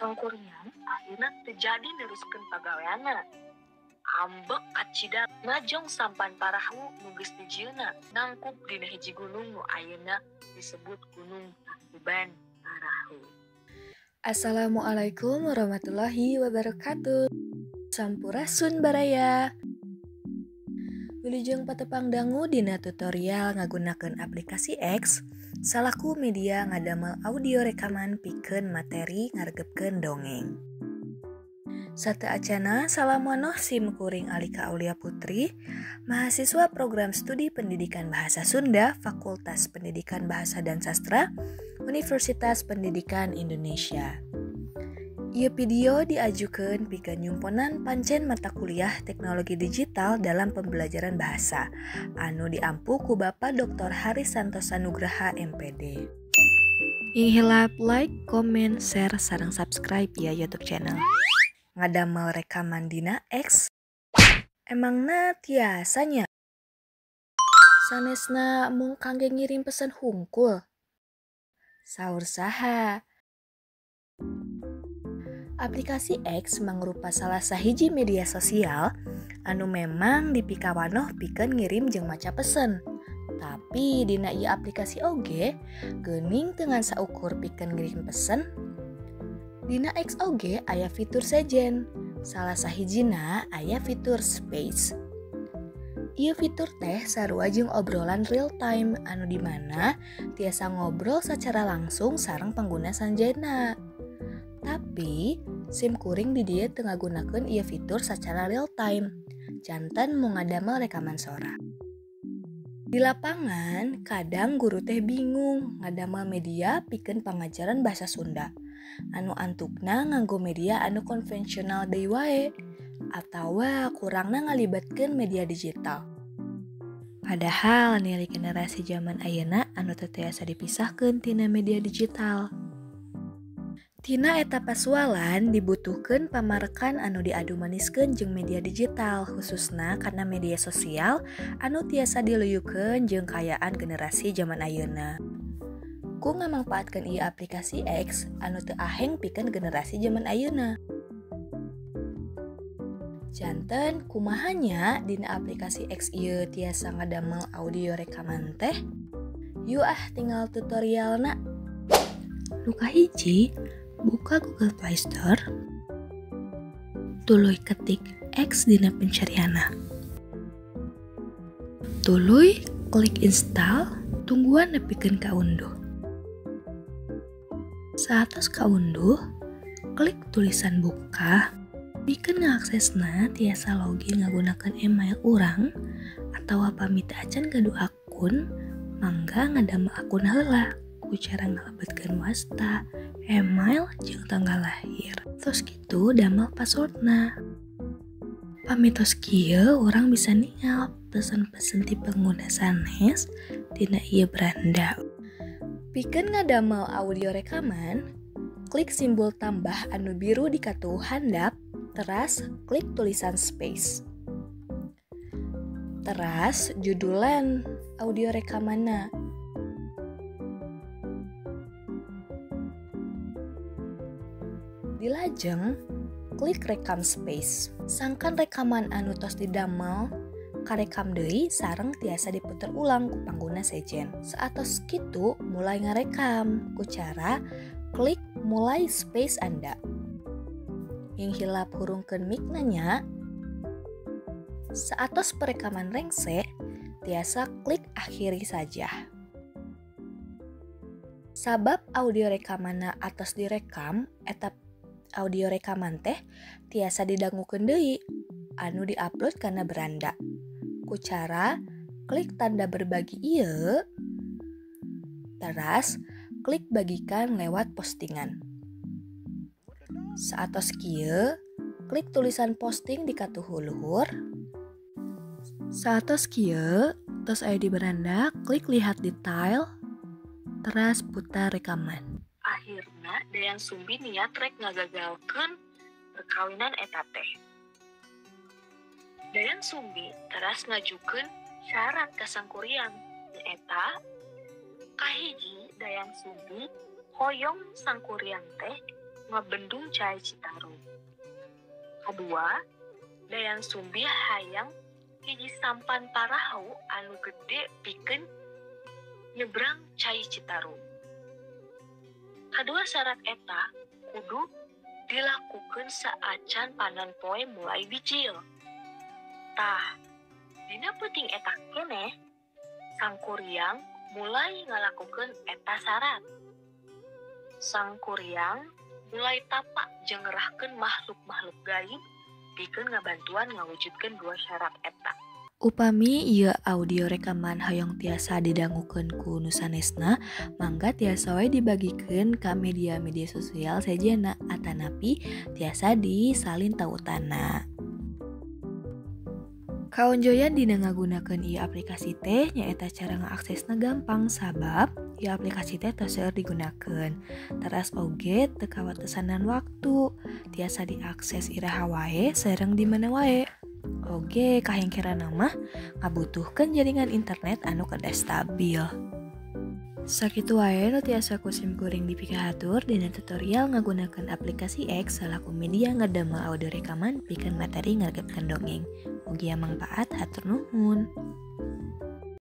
Sangkuriang akhirnya terjadi neruskeun pagaweana. Ambek kacida ngajong sampan parahu nugis di jieuna nangkup dina hiji gunung nu ayeuna disebut Gunung Tangkuban Parahu. Assalamualaikum warahmatullahi wabarakatuh. Sampurasun baraya. Wilujeng patepang dangu dina tutorial ngagunakeun aplikasi X salaku media ngadamel audio rekaman pikeun materi ngaregepkeun dongeng. Sateacana salamonoh sim kuring Alika Aulia Putri, mahasiswa program studi pendidikan bahasa Sunda Fakultas Pendidikan Bahasa dan Sastra Universitas Pendidikan Indonesia. Ieu video diajukeun pikeun nyumponan pancen mata kuliah teknologi digital dalam pembelajaran bahasa anu diampu ku Bapak Dr. Haris Santosa Nugraha MPD. Hilap like, comment, share, sareng subscribe ya YouTube channel. Ngadamel rekaman dina X. Emangna tiasanya? Sanesna mung kangge ngirim pesan hungkul. Saur saha? Aplikasi X mangrupa salah sahiji media sosial anu memang dipikawanoh pikeun ngirim jeung maca pesen. Tapi dina ieu aplikasi oge geuning teu ngan saukur pikeun ngirim pesen. Dina X oge aya fitur sejen. Salah sahijina aya fitur space. Ieu fitur teh sarua jeung obrolan real time anu dimana tiasa ngobrol secara langsung sareng pengguna sanjena. Tapi sim kuring di dieu teu ngagunakeun ieu fitur secara real time. Janten mung ngadamel rekaman suara. Di lapangan, kadang guru teh bingung ngadamel media pikeun pangajaran bahasa Sunda. Anu antukna nganggo media anu konvensional deui wae atawa kurangna ngalibatkeun media digital. Padahal nilai generasi zaman ayeuna anu teu tiasa dipisahkeun tina media digital. Tina eta pasualan dibutuhkeun pamarekan anu diadu maniskeun jeung media digital khususna karena media sosial anu tiasa diluyukeun jeung kayaan generasi zaman ayeuna. Ku ngamangpaatkeun ieu aplikasi X anu teu aheng pikeun generasi zaman ayeuna. Janten kumahanya dina aplikasi X ieu tiasa ngadamel audio rekaman teh? Yuk tinggal tutorialna. Nu kahiji, buka Google Play Store, tuluy ketik X dina pencarianna. Tuluy klik install, tungguan nepikeun kaunduh. Saatos kaunduh, klik tulisan buka, pikeun ngaaksesna tiasa login ngagunakeun email urang atawa pamita acan gadu akun, mangga ngadamel akun heula ku cara ngalebetkeun wasta, email, jeung tanggal lahir. Tos kitu damel passwordna. Pamitos kieu urang bisa ningal pesen-pesen ti pengguna sanes dina ieu beranda. Pikeun ngadamel audio rekaman, klik simbol tambah anu biru di katuh handap, teras klik tulisan space. Teras judulan audio rekamanna. Dilajeng, klik rekam space. Sangkan rekaman anu tos didamel karekam deui sareng tiasa diputer ulang ku pangguna sejen. Saatos kitu mulai ngarekam ku cara klik mulai space Anda. Yang hilap hurungkeun mic-na nya. Saatos perekaman rengse, tiasa klik akhiri saja. Sabab audio rekamanna atos direkam eta audio rekaman teh tiasa didangukeun deui anu diupload kana beranda. Ku cara klik tanda berbagi ieu, teras klik bagikan lewat postingan. Saatos kieu, klik tulisan posting di katuh luhur. Saatos kieu, tos aya di beranda, klik lihat detail, teras putar rekaman. Akhirna Dayang Sumbi niat rek ngagagalkeun perkawinan eta teh. Dayang Sumbi teras ngajukeun syarat ka Sangkuriang nyaeta kahiji Dayang Sumbi hoyong Sangkuriang teh ngabendung Cai Citarum. Kedua, dayang sumbi hayang hiji sampan parahu anu gede pikeun nyebrang Cai Citarum. Kedua syarat eta kudu dilakukan saacan panon poe mulai bicil. Tah, dina peuting eta keneh, Sang Kuryang mulai ngalakukeun eta syarat. Sang Kuryang mulai tapak jeung ngerahkeun makhluk-makhluk gaib pikeun ngabantuan ngawujudkeun dua syarat eta. Upami ieu audio rekaman hoyong tiasa didangukeun ku nu sanesna, mangga tiasa wae dibagikeun ka media-media sosial sajana atanapi tiasa disalin tautana. Kaonjoyan dina ngagunakeun ieu aplikasi teh nyaeta cara ngaaksesna gampang sabab ieu aplikasi teh tos seueur digunakeun. Teras oge teu kawatesanan waktu, tiasa diakses iraha wae sareng di mana wae. Oge kahengkeranna mah ngabutuhkeun jaringan internet anu kedah stabil. Sakitu wae nu tiasa kusim kuring dipikahatur dina tutorial ngagunakeun aplikasi X salaku media ngadamel audio rekaman pikeun materi ngaregepkeun dongeng. Mugia mangpaat, hatur nuhun.